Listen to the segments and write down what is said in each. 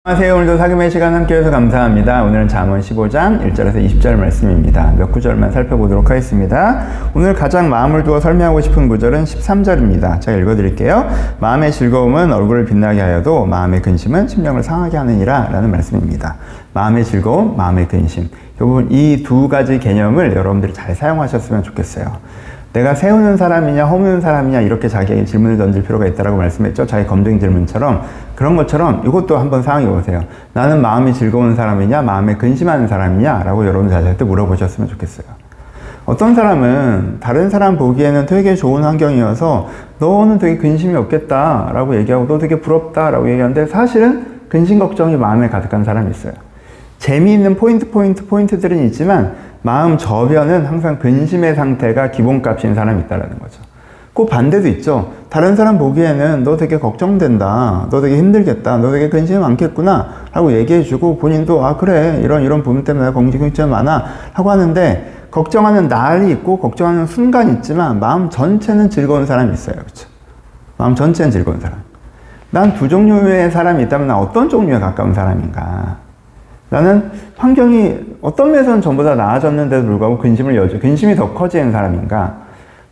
안녕하세요. 오늘도 사금의 시간 함께해서 감사합니다. 오늘은 잠언 15장 1절에서 20절 말씀입니다. 몇 구절만 살펴보도록 하겠습니다. 오늘 가장 마음을 두어 설명하고 싶은 구절은 13절입니다. 제가 읽어드릴게요. 마음의 즐거움은 얼굴을 빛나게 하여도 마음의 근심은 심령을 상하게 하느니라 라는 말씀입니다. 마음의 즐거움, 마음의 근심. 이 두 가지 개념을 여러분들이 잘 사용하셨으면 좋겠어요. 내가 세우는 사람이냐 허무는 사람이냐 이렇게 자기에게 질문을 던질 필요가 있다고 말씀했죠. 자기 검증 질문처럼. 그런 것처럼 이것도 한번 상황해 보세요. 나는 마음이 즐거운 사람이냐 마음에 근심하는 사람이냐 라고 여러분 자신한테 물어보셨으면 좋겠어요. 어떤 사람은 다른 사람 보기에는 되게 좋은 환경이어서 너는 되게 근심이 없겠다 라고 얘기하고 너 되게 부럽다 라고 얘기하는데 사실은 근심 걱정이 마음에 가득한 사람이 있어요. 재미있는 포인트들은 있지만 마음 저변은 항상 근심의 상태가 기본값인 사람이 있다는 거죠. 그 반대도 있죠. 다른 사람 보기에는 너 되게 걱정된다. 너 되게 힘들겠다. 너 되게 근심이 많겠구나. 라고 얘기해주고 본인도 아 그래 이런 부분 때문에 걱정이 많아. 하고 하는데 걱정하는 날이 있고 걱정하는 순간이 있지만 마음 전체는 즐거운 사람이 있어요. 그렇죠? 마음 전체는 즐거운 사람. 난 두 종류의 사람이 있다면 난 어떤 종류에 가까운 사람인가? 나는 환경이 어떤 면에서는 전보다 나아졌는데도 불구하고 근심이 더 커지는 사람인가?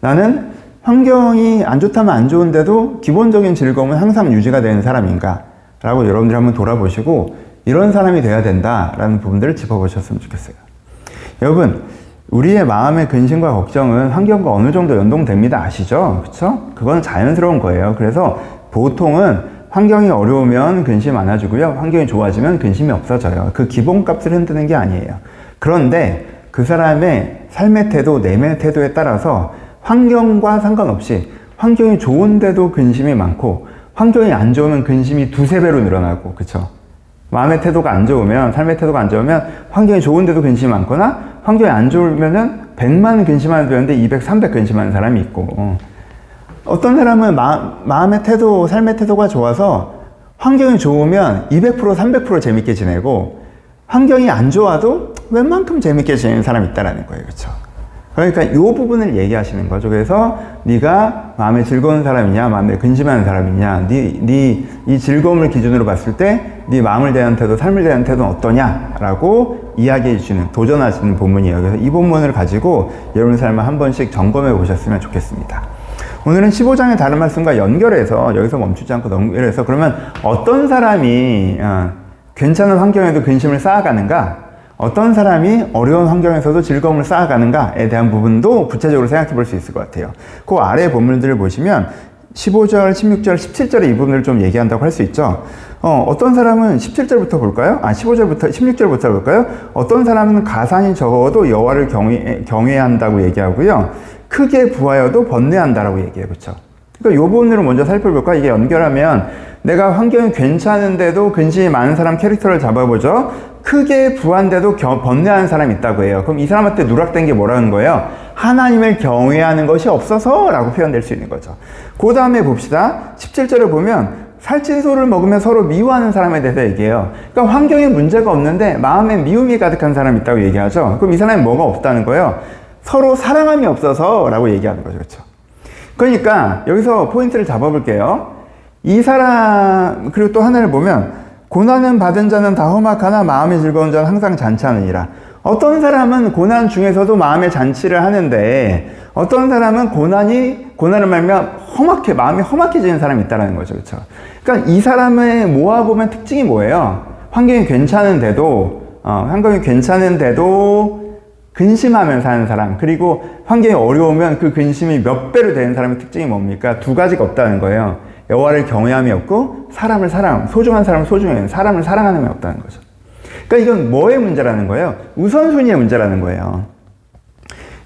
나는 환경이 안 좋다면 안 좋은데도 기본적인 즐거움은 항상 유지가 되는 사람인가? 라고 여러분들이 한번 돌아보시고 이런 사람이 돼야 된다라는 부분들을 짚어보셨으면 좋겠어요. 여러분, 우리의 마음의 근심과 걱정은 환경과 어느 정도 연동됩니다. 아시죠? 그쵸? 그건 자연스러운 거예요. 그래서 보통은 환경이 어려우면 근심 많아지고요. 환경이 좋아지면 근심이 없어져요. 그 기본값을 흔드는 게 아니에요. 그런데 그 사람의 삶의 태도, 내면의 태도에 따라서 환경과 상관없이 환경이 좋은데도 근심이 많고 환경이 안 좋으면 근심이 두세 배로 늘어나고 그쵸? 마음의 태도가 안 좋으면 삶의 태도가 안 좋으면 환경이 좋은데도 근심이 많거나 환경이 안 좋으면은 100만 근심하는 되는데 200, 300 근심하는 사람이 있고 어떤 사람은 마음의 태도, 삶의 태도가 좋아서 환경이 좋으면 200%, 300% 재밌게 지내고 환경이 안 좋아도 웬만큼 재밌게 지내는 사람이 있다는 거예요. 그렇죠? 그러니까 이 부분을 얘기하시는 거죠. 그래서 네가 마음에 즐거운 사람이냐, 마음에 근심하는 사람이냐, 이 즐거움을 기준으로 봤을 때 네 마음을 대한 태도, 삶을 대한 태도는 어떠냐라고 이야기해 주시는, 도전하시는 본문이에요. 그래서 이 본문을 가지고 여러분 삶을 한 번씩 점검해 보셨으면 좋겠습니다. 오늘은 15장의 다른 말씀과 연결해서 여기서 멈추지 않고 연결해서 그러면 어떤 사람이 괜찮은 환경에도 근심을 쌓아가는가? 어떤 사람이 어려운 환경에서도 즐거움을 쌓아가는가에 대한 부분도 구체적으로 생각해 볼 수 있을 것 같아요. 그 아래 본문들을 보시면 15절, 16절, 17절의 이 부분을 좀 얘기한다고 할 수 있죠. 어떤 사람은 17절부터 볼까요? 15절부터, 16절부터 볼까요? 어떤 사람은 가산이 적어도 여호와를 경외한다고 얘기하고요. 크게 부하여도 번뇌한다라고 얘기해요. 그렇죠? 그러니까 이 부분으로 먼저 살펴볼까? 이게 연결하면 내가 환경이 괜찮은데도 근심이 많은 사람 캐릭터를 잡아보죠. 크게 부한데도 번뇌하는 사람이 있다고 해요. 그럼 이 사람한테 누락된 게 뭐라는 거예요? 하나님을 경외하는 것이 없어서 라고 표현될 수 있는 거죠. 그 다음에 봅시다. 17절을 보면 살찐소를 먹으면 서로 미워하는 사람에 대해서 얘기해요. 그러니까 환경에 문제가 없는데 마음에 미움이 가득한 사람이 있다고 얘기하죠. 그럼 이 사람이 뭐가 없다는 거예요? 서로 사랑함이 없어서 라고 얘기하는 거죠. 그렇죠? 그러니까 여기서 포인트를 잡아볼게요. 이 사람, 그리고 또 하나를 보면 고난은 받은 자는 다 험악하나 마음이 즐거운 자는 항상 잔치하느니라. 어떤 사람은 고난 중에서도 마음의 잔치를 하는데 어떤 사람은 고난을 말면 마음이 험악해지는 사람이 있다는 거죠. 그렇죠? 그러니까 이 사람의 모아보면 특징이 뭐예요? 환경이 괜찮은데도 근심하면서 사는 사람, 그리고 환경이 어려우면 그 근심이 몇 배로 되는 사람의 특징이 뭡니까? 두 가지가 없다는 거예요. 여호와를 경외함이 없고 사람을 소중한 사람을 소중해요. 사람을 사랑하는 게 없다는 거죠. 그러니까 이건 뭐의 문제라는 거예요? 우선순위의 문제라는 거예요.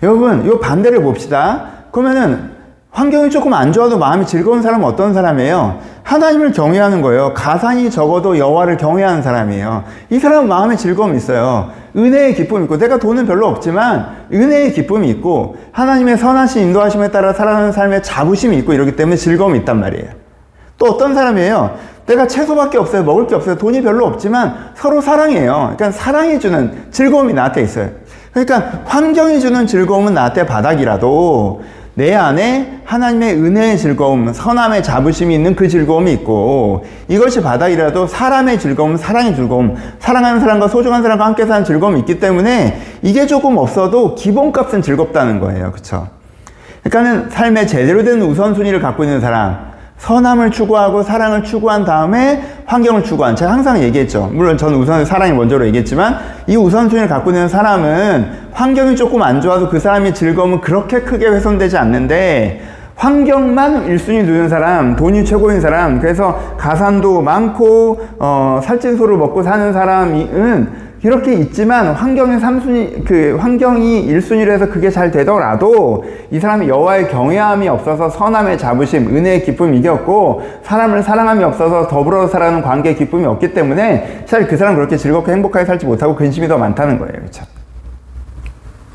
여러분, 이 반대를 봅시다. 그러면은 환경이 조금 안 좋아도 마음이 즐거운 사람은 어떤 사람이에요? 하나님을 경외하는 거예요. 가산이 적어도 여호와를 경외하는 사람이에요. 이 사람은 마음에 즐거움이 있어요. 은혜의 기쁨이 있고, 내가 돈은 별로 없지만 은혜의 기쁨이 있고 하나님의 선하신 인도하심에 따라 살아가는 삶의 자부심이 있고 이러기 때문에 즐거움이 있단 말이에요. 또 어떤 사람이에요? 내가 채소밖에 없어요. 먹을 게 없어요. 돈이 별로 없지만 서로 사랑해요. 그러니까 사랑이 주는 즐거움이 나한테 있어요. 그러니까 환경이 주는 즐거움은 나한테 바닥이라도 내 안에 하나님의 은혜의 즐거움, 선함의 자부심이 있는 그 즐거움이 있고, 이것이 바닥이라도 사람의 즐거움, 사랑의 즐거움, 사랑하는 사람과 소중한 사람과 함께 사는 즐거움이 있기 때문에 이게 조금 없어도 기본값은 즐겁다는 거예요. 그쵸? 그러니까는 삶의 제대로 된 우선순위를 갖고 있는 사람, 선함을 추구하고 사랑을 추구한 다음에 환경을 추구한, 제가 항상 얘기했죠. 물론 저는 우선 사랑이 먼저로 얘기했지만 이 우선순위를 갖고 있는 사람은 환경이 조금 안 좋아도 그 사람의 즐거움은 그렇게 크게 훼손되지 않는데, 환경만 1순위 두는 사람, 돈이 최고인 사람, 그래서 가산도 많고 살찐소를 먹고 사는 사람은 이렇게 있지만 환경이 3순위, 그 환경이 1순위로 해서 그게 잘 되더라도 이 사람이 여호와의 경외함이 없어서 선함의 자부심, 은혜의 기쁨이 이겼고, 사람을 사랑함이 없어서 더불어 살아가는 관계의 기쁨이 없기 때문에 사실 그 사람 그렇게 즐겁게 행복하게 살지 못하고 근심이 더 많다는 거예요. 그렇죠?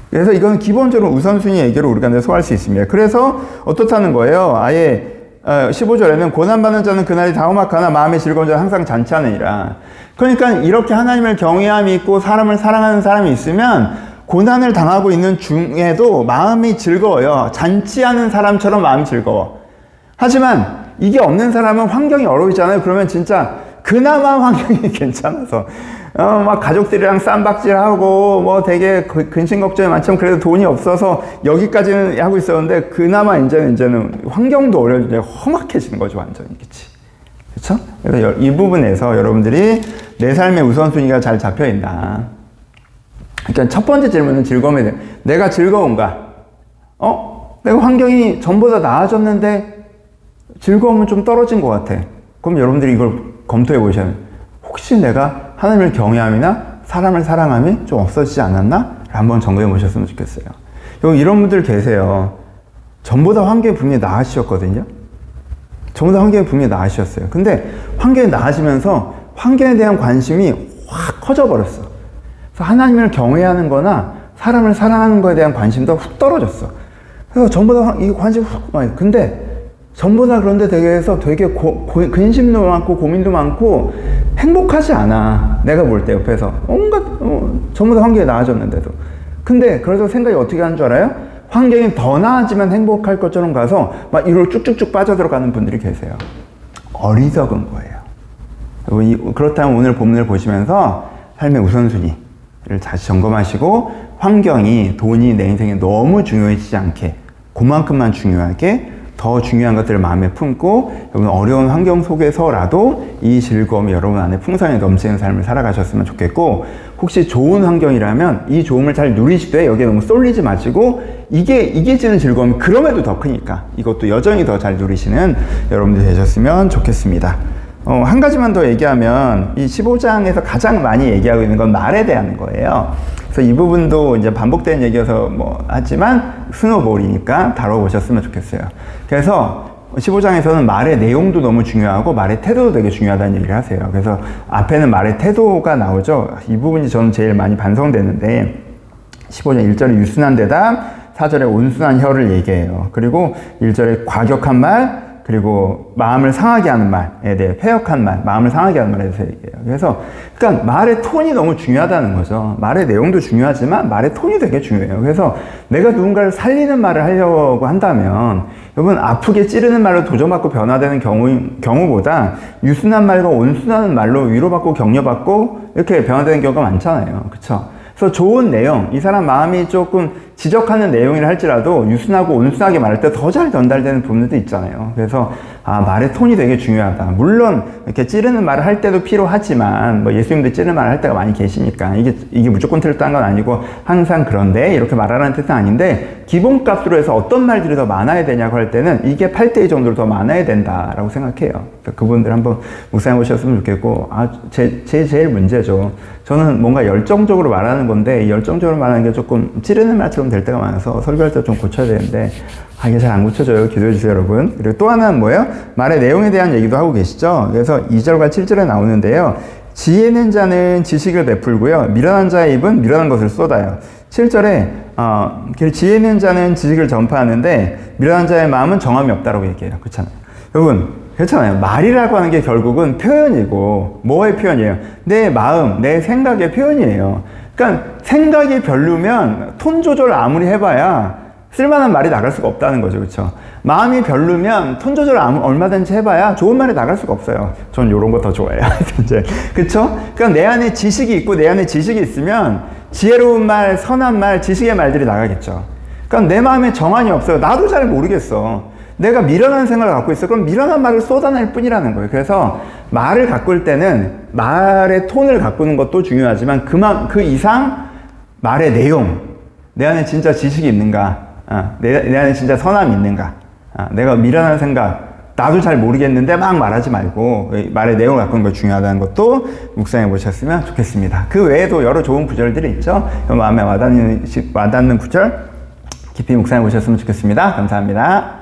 그래서 이건 기본적으로 우선순위 얘기로 우리가 소화할 수 있습니다. 그래서 어떻다는 거예요? 아예 15절에는 고난받는 자는 그날이 다 험악하나 마음의 즐거운 자는 항상 잔치하느니라. 그러니까 이렇게 하나님을 경외함이 있고 사람을 사랑하는 사람이 있으면 고난을 당하고 있는 중에도 마음이 즐거워요. 잔치하는 사람처럼 마음이 즐거워. 하지만 이게 없는 사람은 환경이 어려우잖아요. 그러면 진짜 그나마 환경이 괜찮아서 막 가족들이랑 쌈박질하고 뭐 되게 근심 걱정이 많지만 그래도 돈이 없어서 여기까지는 하고 있었는데, 그나마 이제는 환경도 어려워지고 험악해지는 거죠. 완전히. 그치? 그쵸? 그래서 이 부분에서 여러분들이 내 삶의 우선순위가 잘 잡혀있나. 그러니까 첫 번째 질문은 즐거움에 대해, 내가 즐거운가? 내가 환경이 전보다 나아졌는데 즐거움은 좀 떨어진 것 같아. 그럼 여러분들이 이걸 검토해 보셔야 돼요. 혹시 내가 하나님을 경외함이나 사람을 사랑함이 좀 없어지지 않았나? 한번 점검해 보셨으면 좋겠어요. 여기 이런 분들 계세요. 전보다 환경이 분명히 나아지셨거든요. 전보다 환경이 분명히 나아지셨어요. 근데 환경이 나아지면서 환경에 대한 관심이 확 커져버렸어. 그래서 하나님을 경외하는 거나 사람을 사랑하는 거에 대한 관심도 훅 떨어졌어. 그래서 전보다 이 관심이 훅 많이. 근데 전보다 그런데 되게 근심도 많고 고민도 많고 행복하지 않아. 내가 볼 때 옆에서 온갖 전보다 환경이 나아졌는데도. 근데 그래서 생각이 어떻게 하는 줄 알아요? 환경이 더 나아지면 행복할 것처럼 가서 막 이로 쭉쭉쭉 빠져들어가는 분들이 계세요. 어리석은 거예요. 그렇다면 오늘 본문을 보시면서 삶의 우선순위를 다시 점검하시고, 환경이, 돈이 내 인생에 너무 중요해지지 않게, 그만큼만 중요하게 더 중요한 것들을 마음에 품고, 여러분 어려운 환경 속에서라도 이 즐거움이 여러분 안에 풍성하게 넘치는 삶을 살아가셨으면 좋겠고, 혹시 좋은 환경이라면 이 좋음을 잘 누리시되 여기에 너무 쏠리지 마시고, 이게 주는 즐거움이 그럼에도 더 크니까 이것도 여전히 더 잘 누리시는 여러분들이 되셨으면 좋겠습니다. 한 가지만 더 얘기하면, 이 15장에서 가장 많이 얘기하고 있는 건 말에 대한 거예요. 그래서 이 부분도 이제 반복되는 얘기여서 하지만 스노볼이니까 다뤄보셨으면 좋겠어요. 그래서 15장에서는 말의 내용도 너무 중요하고 말의 태도도 되게 중요하다는 얘기를 하세요. 그래서 앞에는 말의 태도가 나오죠. 이 부분이 저는 제일 많이 반성되는데, 15장 1절에 유순한 대답, 4절에 온순한 혀를 얘기해요. 그리고 1절에 과격한 말, 그리고 마음을 상하게 하는 말에 대해, 패역한 말, 마음을 상하게 하는 말에 대해서 얘기해요. 그래서 그러니까 말의 톤이 너무 중요하다는 거죠. 말의 내용도 중요하지만 말의 톤이 되게 중요해요. 그래서 내가 누군가를 살리는 말을 하려고 한다면, 여러분 아프게 찌르는 말로 도전받고 변화되는 경우보다 유순한 말과 온순한 말로 위로받고 격려받고 이렇게 변화되는 경우가 많잖아요. 그쵸? 그래서 좋은 내용, 이 사람 마음이 조금 지적하는 내용이라 할지라도 유순하고 온순하게 말할 때 더 잘 전달되는 부분도 있잖아요. 그래서 말의 톤이 되게 중요하다. 물론 이렇게 찌르는 말을 할 때도 필요하지만, 예수님도 찌르는 말을 할 때가 많이 계시니까 이게 무조건 틀렸다는 건 아니고 항상 그런데 이렇게 말하라는 뜻은 아닌데, 기본값으로 해서 어떤 말들이 더 많아야 되냐고 할 때는 이게 8대2 정도로 더 많아야 된다라고 생각해요. 그러니까 그분들 한번 묵상해 보셨으면 좋겠고, 제일 문제죠. 저는 뭔가 열정적으로 말하는 건데, 이 열정적으로 말하는 게 조금 찌르는 말처럼 될 때가 많아서 설교할 때 좀 고쳐야 되는데, 이게 잘 안 고쳐져요. 기도해 주세요, 여러분. 그리고 또 하나는 뭐예요? 말의 내용에 대한 얘기도 하고 계시죠. 그래서 2절과 7절에 나오는데요. 지혜 있는 자는 지식을 베풀고요, 미련한 자의 입은 미련한 것을 쏟아요. 7절에 지혜 있는 자는 지식을 전파하는데 미련한 자의 마음은 정함이 없다라고 얘기해요. 그렇잖아요. 여러분, 그렇잖아요. 말이라고 하는 게 결국은 표현이고, 뭐의 표현이에요? 내 마음, 내 생각의 표현이에요. 그러니까 생각이 별로면 톤 조절 아무리 해봐야 쓸만한 말이 나갈 수가 없다는 거죠. 그렇죠? 마음이 별로면 톤 조절 얼마든지 해봐야 좋은 말이 나갈 수가 없어요. 전 이런 거 더 좋아해요. 이제 그렇죠? 그러니까 내 안에 지식이 있고 내 안에 지식이 있으면 지혜로운 말, 선한 말, 지식의 말들이 나가겠죠. 그러니까 내 마음에 정한이 없어요. 나도 잘 모르겠어. 내가 미련한 생각을 갖고 있어. 그럼 미련한 말을 쏟아낼 뿐이라는 거예요. 그래서 말을 가꿀 때는 말의 톤을 가꾸는 것도 중요하지만 그 이상 말의 내용, 내 안에 진짜 지식이 있는가, 내 안에 진짜 선함이 있는가, 내가 미련한 생각, 나도 잘 모르겠는데 막 말하지 말고 말의 내용을 바꾸는 거 중요하다는 것도 묵상해 보셨으면 좋겠습니다. 그 외에도 여러 좋은 구절들이 있죠. 마음에 와닿는 구절 깊이 묵상해 보셨으면 좋겠습니다. 감사합니다.